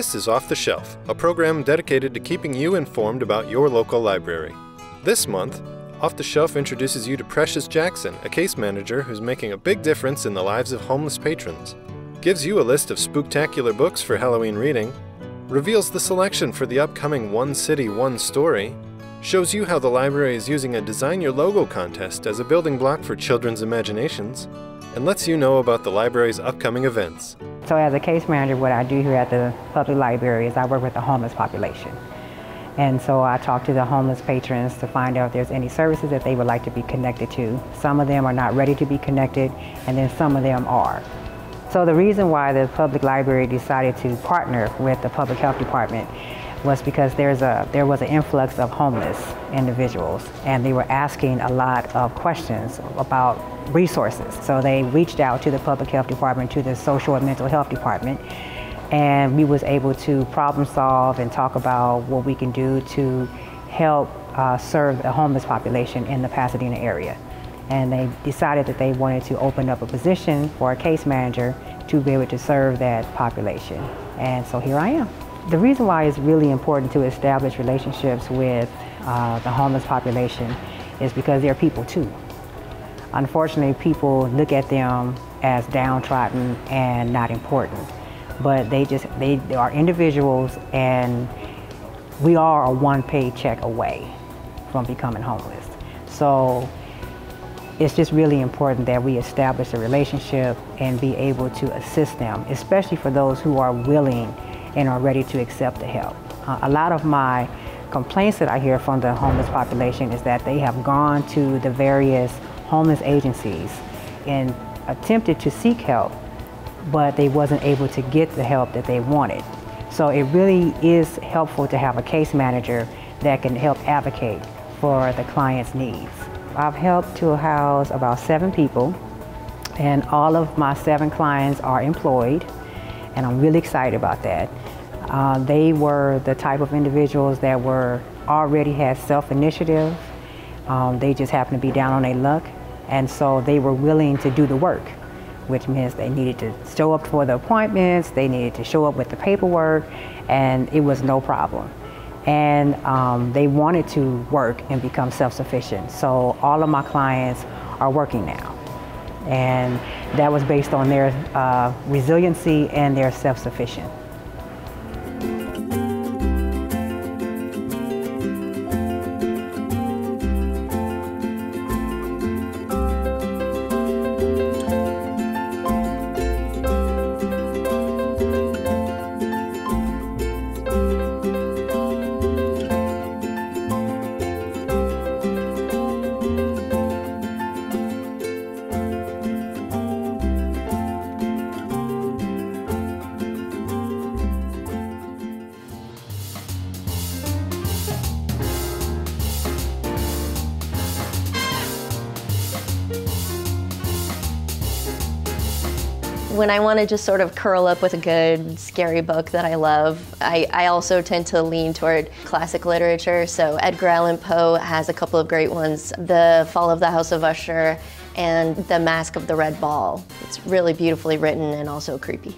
This is Off the Shelf, a program dedicated to keeping you informed about your local library. This month, Off the Shelf introduces you to Precious Jackson, a case manager who's making a big difference in the lives of homeless patrons. Gives you a list of spooktacular books for Halloween reading, reveals the selection for the upcoming One City, One Story, shows you how the library is using a Design Your Logo contest as a building block for children's imaginations, and lets you know about the library's upcoming events. So as a case manager, what I do here at the public library is I work with the homeless population. And so I talk to the homeless patrons to find out if there's any services that they would like to be connected to. Some of them are not ready to be connected, and then some of them are. So the reason why the public library decided to partner with the public health department was because there was an influx of homeless individuals, and they were asking a lot of questions about resources. So they reached out to the public health department, to the social and mental health department, and we was able to problem solve and talk about what we can do to help serve the homeless population in the Pasadena area. And they decided that they wanted to open up a position for a case manager to be able to serve that population. And so here I am. The reason why it's really important to establish relationships with the homeless population is because they're people too. Unfortunately, people look at them as downtrodden and not important, but they are individuals, and we are a one paycheck away from becoming homeless. So it's just really important that we establish a relationship and be able to assist them, especially for those who are willing and are ready to accept the help. A lot of my complaints that I hear from the homeless population is that they have gone to the various homeless agencies and attempted to seek help, but they wasn't able to get the help that they wanted. So it really is helpful to have a case manager that can help advocate for the client's needs. I've helped to house about 7 people, and all of my 7 clients are employed, and I'm really excited about that. They were the type of individuals that already had self-initiative. They just happened to be down on their luck, and so they were willing to do the work, which means they needed to show up for the appointments, they needed to show up with the paperwork, and it was no problem. And they wanted to work and become self-sufficient. So all of my clients are working now. And that was based on their resiliency and their self-sufficient. When I want to just sort of curl up with a good, scary book that I love, I also tend to lean toward classic literature. So Edgar Allan Poe has a couple of great ones, The Fall of the House of Usher and The Mask of the Red Ball. It's really beautifully written and also creepy.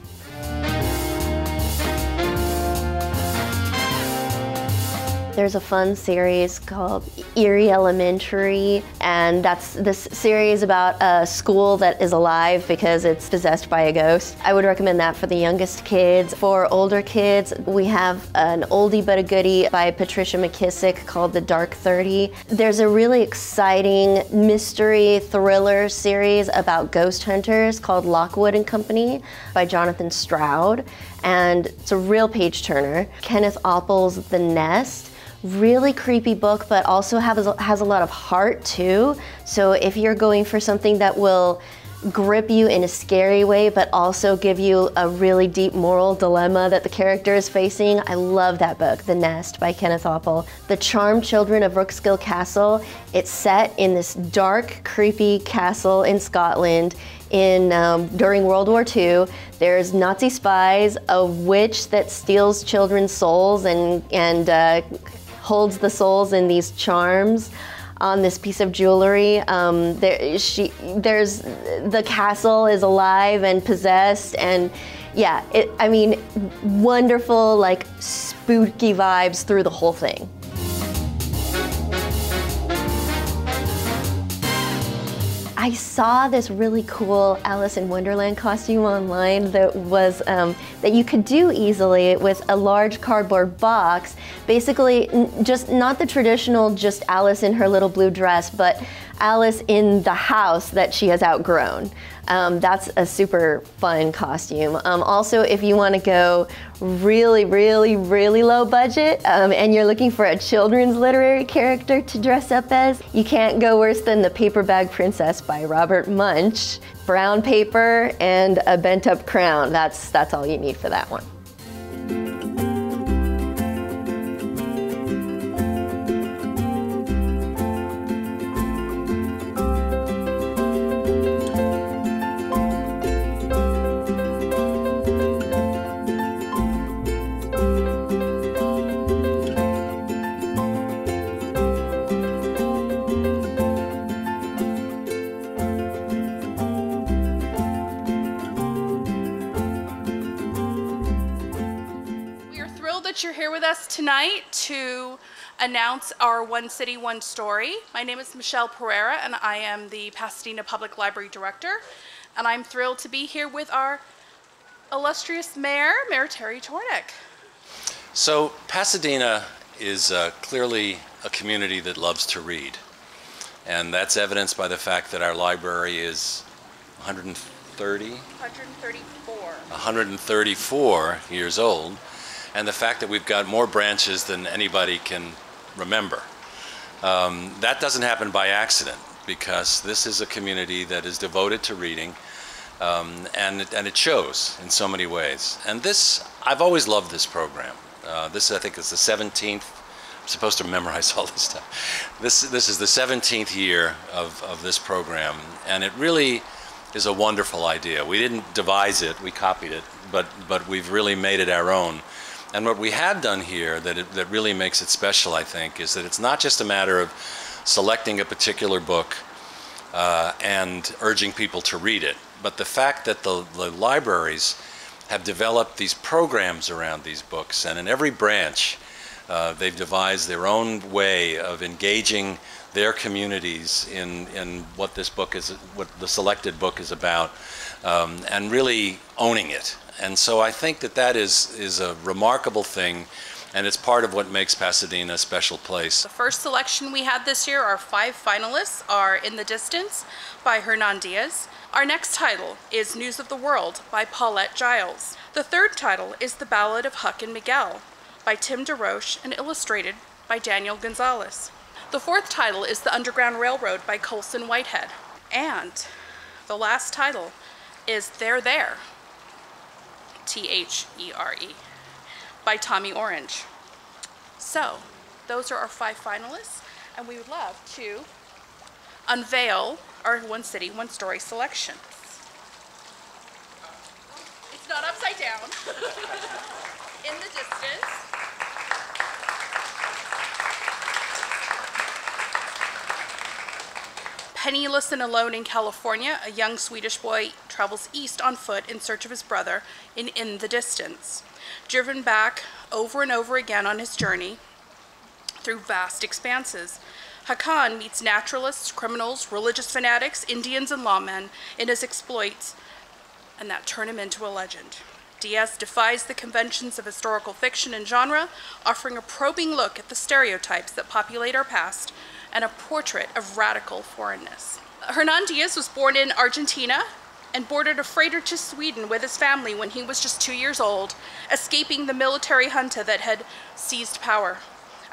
There's a fun series called Eerie Elementary, and that's this series about a school that is alive because it's possessed by a ghost. I would recommend that for the youngest kids. For older kids, we have an oldie but a goodie by Patricia McKissick called The Dark 30. There's a really exciting mystery thriller series about ghost hunters called Lockwood and Company by Jonathan Stroud, and it's a real page turner. Kenneth Oppel's The Nest. Really creepy book, but also has a lot of heart too. So if you're going for something that will grip you in a scary way, but also give you a really deep moral dilemma that the character is facing, I love that book, The Nest by Kenneth Oppel. The Charmed Children of Rookskill Castle. It's set in this dark, creepy castle in Scotland during World War II. There's Nazi spies, a witch that steals children's souls and holds the souls in these charms on this piece of jewelry. The castle is alive and possessed, and Yeah, I mean, wonderful, like, spooky vibes through the whole thing. I saw this really cool Alice in Wonderland costume online that was that you could do easily with a large cardboard box. Basically, just not the traditional just Alice in her little blue dress, but Alice in the house that she has outgrown. That's a super fun costume. Also, if you want to go really, really, really low budget and you're looking for a children's literary character to dress up as, you can't go worse than The Paper Bag Princess by Robert Munsch. Brown paper and a bent up crown. That's all you need for that one. You're here with us tonight to announce our One City, One Story. My name is Michelle Pereira, and I am the Pasadena Public Library Director. And I'm thrilled to be here with our illustrious mayor, Mayor Terry Tornick. So Pasadena is clearly a community that loves to read. And that's evidenced by the fact that our library is 134 years old. And the fact that we've got more branches than anybody can remember. That doesn't happen by accident, because this is a community that is devoted to reading, and it shows in so many ways. And this, I've always loved this program. This, I think, is the 17th. I'm supposed to memorize all this stuff. This is the 17th year of this program, and it really is a wonderful idea. We didn't devise it, we copied it, but we've really made it our own. And what we have done here that really makes it special, I think, is that it's not just a matter of selecting a particular book and urging people to read it, but the fact that the libraries have developed these programs around these books, and in every branch they've devised their own way of engaging their communities in what this book is, what the selected book is about, and really owning it. And so I think that is a remarkable thing, and it's part of what makes Pasadena a special place. The first selection we had this year, our 5 finalists, are In the Distance by Hernan Diaz. Our next title is News of the World by Paulette Giles. The third title is The Ballad of Huck and Miguel by Tim DeRoche and illustrated by Daniel Gonzalez. The fourth title is The Underground Railroad by Colson Whitehead. And the last title is They're There, T-H-E-R-E, by Tommy Orange. So, those are our 5 finalists, and we would love to unveil our One City, One Story selection. It's not upside down. In the distance. Penniless and alone in California, a young Swedish boy travels east on foot in search of his brother in the Distance. Driven back over and over again on his journey through vast expanses, Hakan meets naturalists, criminals, religious fanatics, Indians, and lawmen in his exploits, and that turn him into a legend. Diaz defies the conventions of historical fiction and genre, offering a probing look at the stereotypes that populate our past and a portrait of radical foreignness. Hernan Diaz was born in Argentina and boarded a freighter to Sweden with his family when he was just 2 years old, escaping the military junta that had seized power.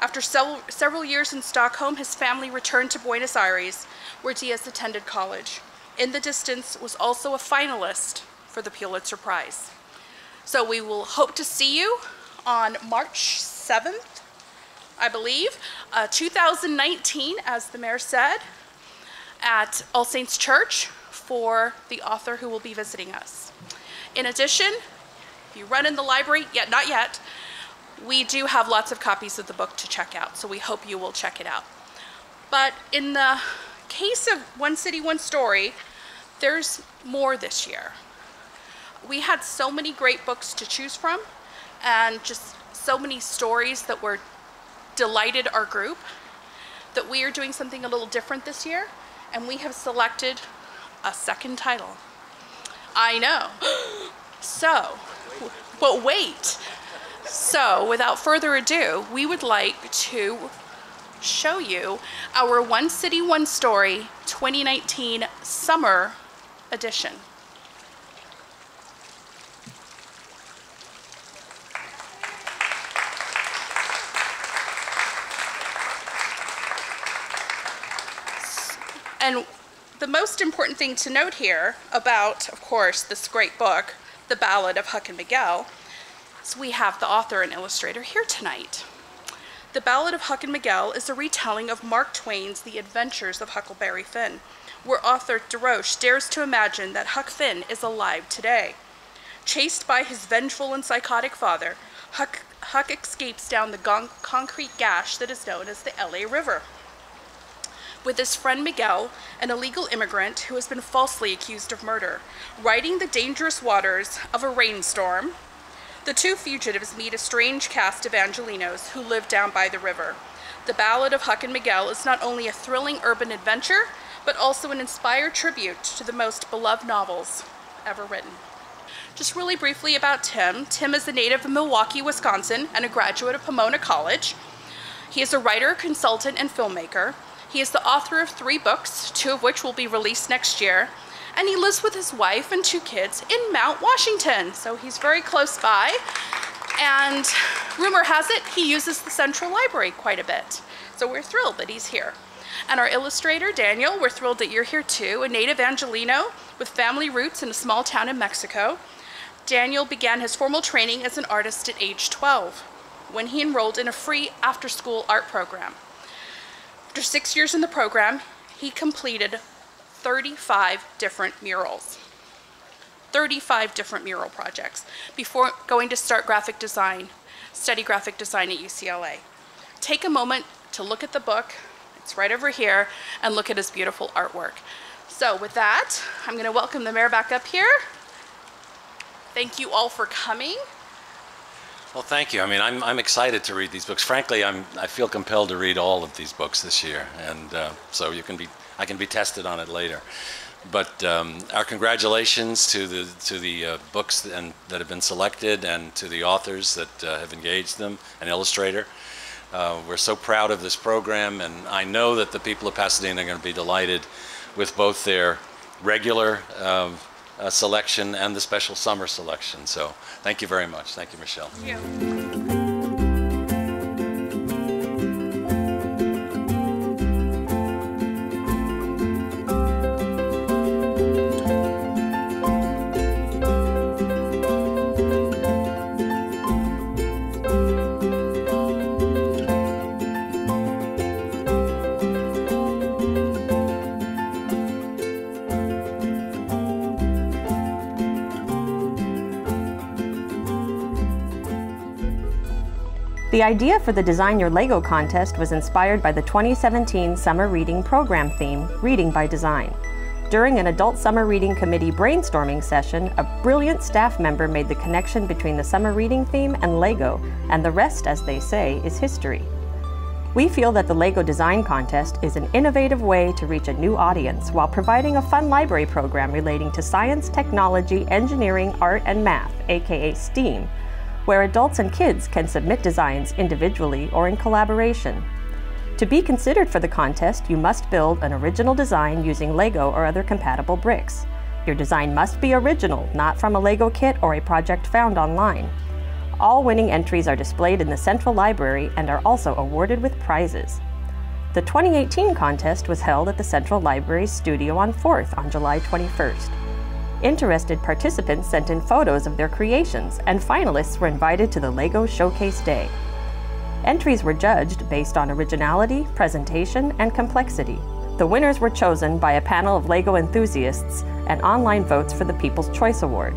After several years in Stockholm, his family returned to Buenos Aires, where Diaz attended college. In the Distance was also a finalist for the Pulitzer Prize. So we will hope to see you on March 7th, I believe, 2019, as the mayor said, at All Saints Church for the author who will be visiting us. In addition, if you run in the library, not yet, we do have lots of copies of the book to check out, so we hope you will check it out. But in the case of One City, One Story, there's more this year. we had so many great books to choose from and just so many stories that were delighted our group that we are doing something a little different this year, and we have selected a second title. I know. So, but wait. So, without further ado, we would like to show you our One City, One Story 2019 Summer Edition. And the most important thing to note here about, of course, this great book, The Ballad of Huck and Miguel, is we have the author and illustrator here tonight. The Ballad of Huck and Miguel is a retelling of Mark Twain's The Adventures of Huckleberry Finn, where author DeRoche dares to imagine that Huck Finn is alive today. Chased by his vengeful and psychotic father, Huck escapes down the concrete gash that is known as the LA River. With his friend Miguel, an illegal immigrant who has been falsely accused of murder, riding the dangerous waters of a rainstorm, the two fugitives meet a strange cast of Angelinos who live down by the river. The Ballad of Huck and Miguel is not only a thrilling urban adventure, but also an inspired tribute to the most beloved novels ever written. Just really briefly about Tim. Tim is a native of Milwaukee, Wisconsin, and a graduate of Pomona College. He is a writer, consultant, and filmmaker. He is the author of 3 books, 2 of which will be released next year, and he lives with his wife and 2 kids in Mount Washington, so he's very close by. And rumor has it, he uses the Central Library quite a bit, so we're thrilled that he's here. And our illustrator, Daniel, we're thrilled that you're here too, a native Angelino with family roots in a small town in Mexico. Daniel began his formal training as an artist at age 12, when he enrolled in a free after-school art program. After 6 years in the program, he completed 35 different murals. 35 different mural projects before going to study graphic design at UCLA. Take a moment to look at the book. It's right over here, and look at his beautiful artwork. So with that, I'm going to welcome the mayor back up here. Thank you all for coming. Well, thank you. I mean, I'm excited to read these books. Frankly, I feel compelled to read all of these books this year, and so I can be tested on it later. But our congratulations to the books that have been selected, and to the authors that have engaged them, an illustrator. We're so proud of this program, and I know that the people of Pasadena are going to be delighted with both their regular selection and the special summer selection. So thank you very much. Thank you, Michelle. Thank you. The idea for the Design Your Lego contest was inspired by the 2017 Summer Reading Program theme, Reading by Design. During an Adult Summer Reading Committee brainstorming session, a brilliant staff member made the connection between the summer reading theme and Lego, and the rest, as they say, is history. We feel that the Lego Design Contest is an innovative way to reach a new audience while providing a fun library program relating to science, technology, engineering, art, and math, aka STEAM, where adults and kids can submit designs individually or in collaboration. To be considered for the contest, you must build an original design using Lego or other compatible bricks. Your design must be original, not from a Lego kit or a project found online. All winning entries are displayed in the Central Library and are also awarded with prizes. The 2018 contest was held at the Central Library's studio on 4th on July 21st. Interested participants sent in photos of their creations, and finalists were invited to the Lego Showcase Day. Entries were judged based on originality, presentation, and complexity. The winners were chosen by a panel of Lego enthusiasts and online votes for the People's Choice Award.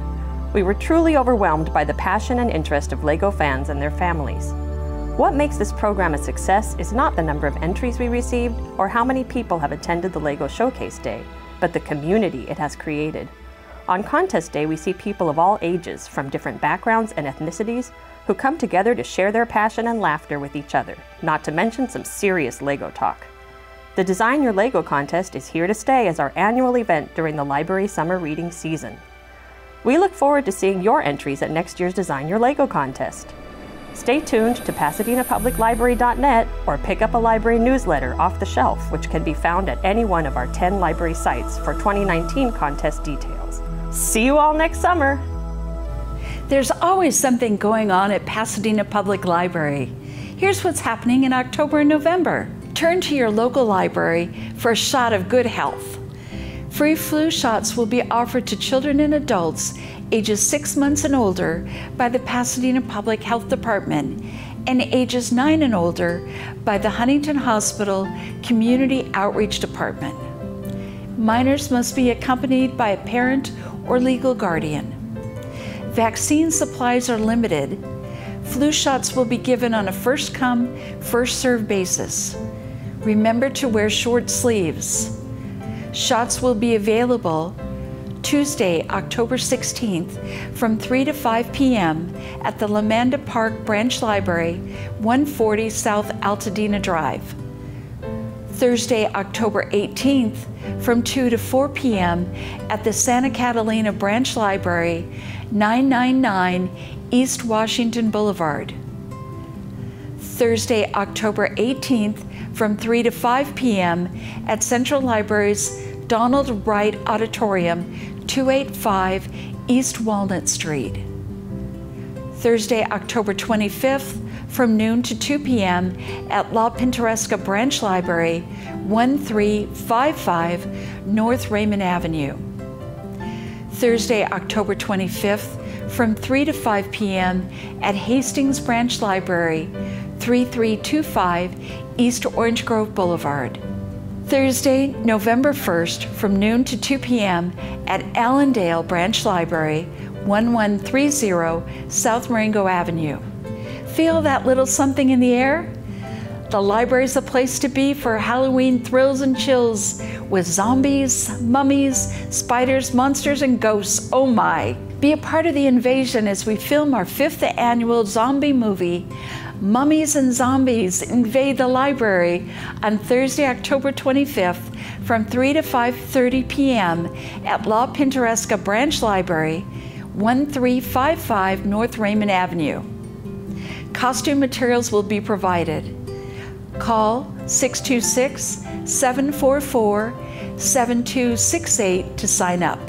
We were truly overwhelmed by the passion and interest of Lego fans and their families. What makes this program a success is not the number of entries we received or how many people have attended the Lego Showcase Day, but the community it has created. On contest day, we see people of all ages, from different backgrounds and ethnicities, who come together to share their passion and laughter with each other, not to mention some serious Lego talk. The Design Your Lego contest is here to stay as our annual event during the library summer reading season. We look forward to seeing your entries at next year's Design Your Lego contest. Stay tuned to PasadenaPublicLibrary.net or pick up a library newsletter off the shelf, which can be found at any one of our 10 library sites for 2019 contest details. See you all next summer! There's always something going on at Pasadena Public Library. Here's what's happening in October and November. Turn to your local library for a shot of good health. Free flu shots will be offered to children and adults ages 6 months and older by the Pasadena Public Health Department and ages 9 and older by the Huntington Hospital Community Outreach Department. Minors must be accompanied by a parent or legal guardian. Vaccine supplies are limited. Flu shots will be given on a first-come, first-served basis. Remember to wear short sleeves. Shots will be available Tuesday, October 16th from 3 to 5 p.m. at the Lamanda Park Branch Library, 140 South Altadena Drive. Thursday, October 18th from 2 to 4 p.m. at the Santa Catalina Branch Library, 999 East Washington Boulevard. Thursday, October 18th from 3 to 5 p.m. at Central Library's Donald Wright Auditorium, 285 East Walnut Street. Thursday, October 25th from noon to 2 p.m. at La Pintoresca Branch Library, 1355 North Raymond Avenue. Thursday, October 25th from 3 to 5 p.m. at Hastings Branch Library, 3325 East Orange Grove Boulevard. Thursday, November 1st from noon to 2 p.m. at Allendale Branch Library, 1130 South Marengo Avenue. Feel that little something in the air? The library's a place to be for Halloween thrills and chills with zombies, mummies, spiders, monsters, and ghosts. Oh my! Be a part of the invasion as we film our 5th annual zombie movie, Mummies and Zombies Invade the Library, on Thursday, October 25th from 3 to 5:30 p.m. at La Pintoresca Branch Library, 1355 North Raymond Avenue. Costume materials will be provided. Call 626-744-7268 to sign up.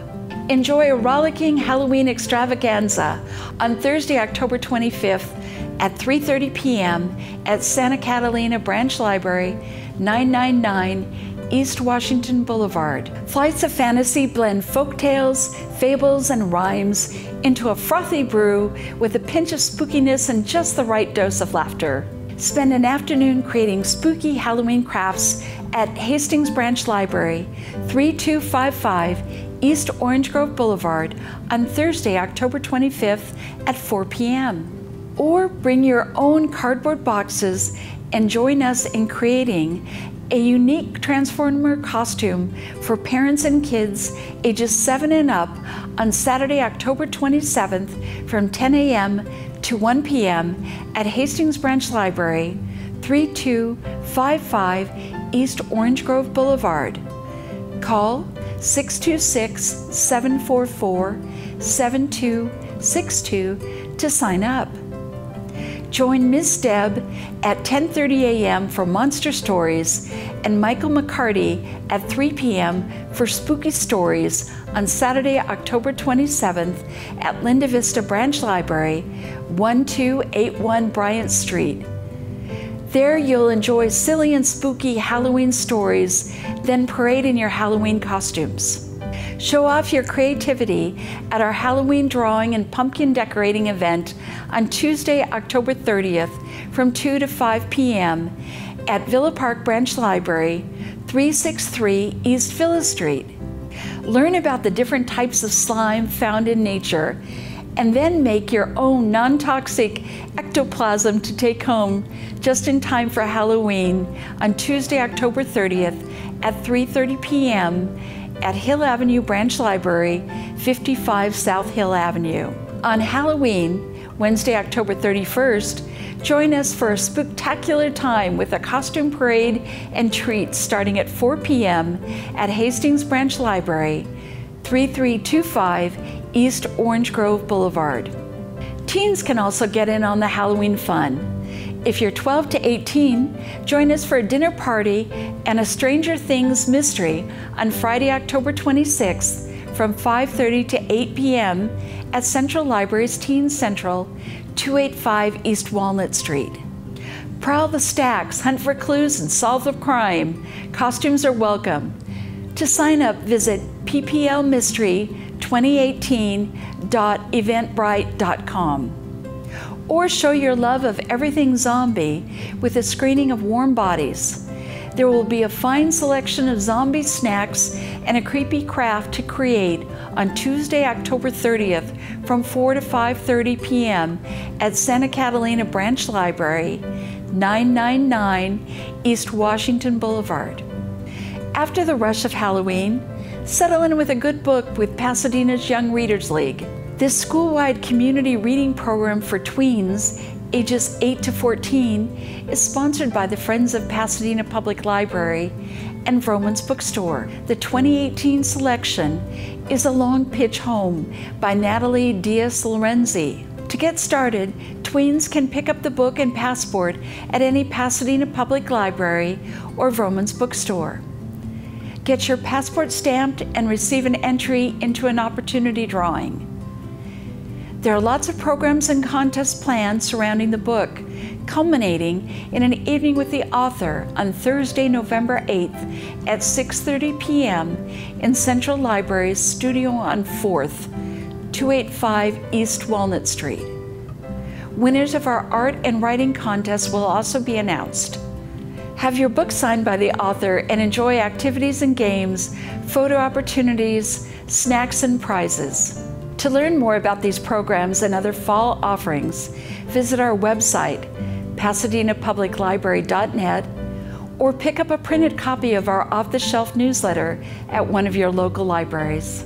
Enjoy a rollicking Halloween extravaganza on Thursday, October 25th at 3:30 p.m. at Santa Catalina Branch Library, 999 East Washington Boulevard. Flights of fantasy blend folktales, fables, and rhymes into a frothy brew with a pinch of spookiness and just the right dose of laughter. Spend an afternoon creating spooky Halloween crafts at Hastings Branch Library, 3255 East Orange Grove Boulevard on Thursday, October 25th at 4 p.m. Or bring your own cardboard boxes and join us in creating a unique Transformer costume for parents and kids ages 7 and up on Saturday, October 27th from 10 a.m. to 1 p.m. at Hastings Branch Library, 3255 East Orange Grove Boulevard. Call 626-744-7262 to sign up. Join Ms. Deb at 10:30 a.m. for Monster Stories and Michael McCarty at 3 p.m. for Spooky Stories on Saturday, October 27th at Linda Vista Branch Library, 1281 Bryant Street. There you'll enjoy silly and spooky Halloween stories, then parade in your Halloween costumes. Show off your creativity at our Halloween drawing and pumpkin decorating event on Tuesday, October 30th from 2 to 5 p.m. at Villa Park Branch Library, 363 East Villa Street. Learn about the different types of slime found in nature and then make your own non-toxic ectoplasm to take home just in time for Halloween on Tuesday, October 30th at 3:30 p.m. at Hill Avenue Branch Library, 55 South Hill Avenue. On Halloween, Wednesday, October 31st, join us for a spectacular time with a costume parade and treats starting at 4 p.m. at Hastings Branch Library, 3325 East Orange Grove Boulevard. Teens can also get in on the Halloween fun. If you're 12 to 18, join us for a dinner party and a Stranger Things mystery on Friday, October 26th from 5:30 to 8 p.m. at Central Library's Teen Central, 285 East Walnut Street. Prowl the stacks, hunt for clues, and solve the crime. Costumes are welcome. To sign up, visit pplmystery2018.eventbrite.com. Or show your love of everything zombie with a screening of Warm Bodies. There will be a fine selection of zombie snacks and a creepy craft to create on Tuesday, October 30th from 4 to 5:30 p.m. at Santa Catalina Branch Library, 999 East Washington Boulevard. After the rush of Halloween, settle in with a good book with Pasadena's Young Readers League. This school-wide community reading program for tweens ages 8 to 14 is sponsored by the Friends of Pasadena Public Library and Vroman's Bookstore. The 2018 selection is A Long Pitch Home by Natalie Diaz-Lorenzi. To get started, tweens can pick up the book and passport at any Pasadena Public Library or Vroman's Bookstore. Get your passport stamped and receive an entry into an opportunity drawing. There are lots of programs and contests planned surrounding the book, culminating in an evening with the author on Thursday, November 8th at 6:30 p.m. in Central Library's Studio on 4th, 285 East Walnut Street. Winners of our art and writing contest will also be announced. Have your book signed by the author and enjoy activities and games, photo opportunities, snacks, and prizes. To learn more about these programs and other fall offerings, visit our website, pasadenapubliclibrary.net, or pick up a printed copy of our off-the-shelf newsletter at one of your local libraries.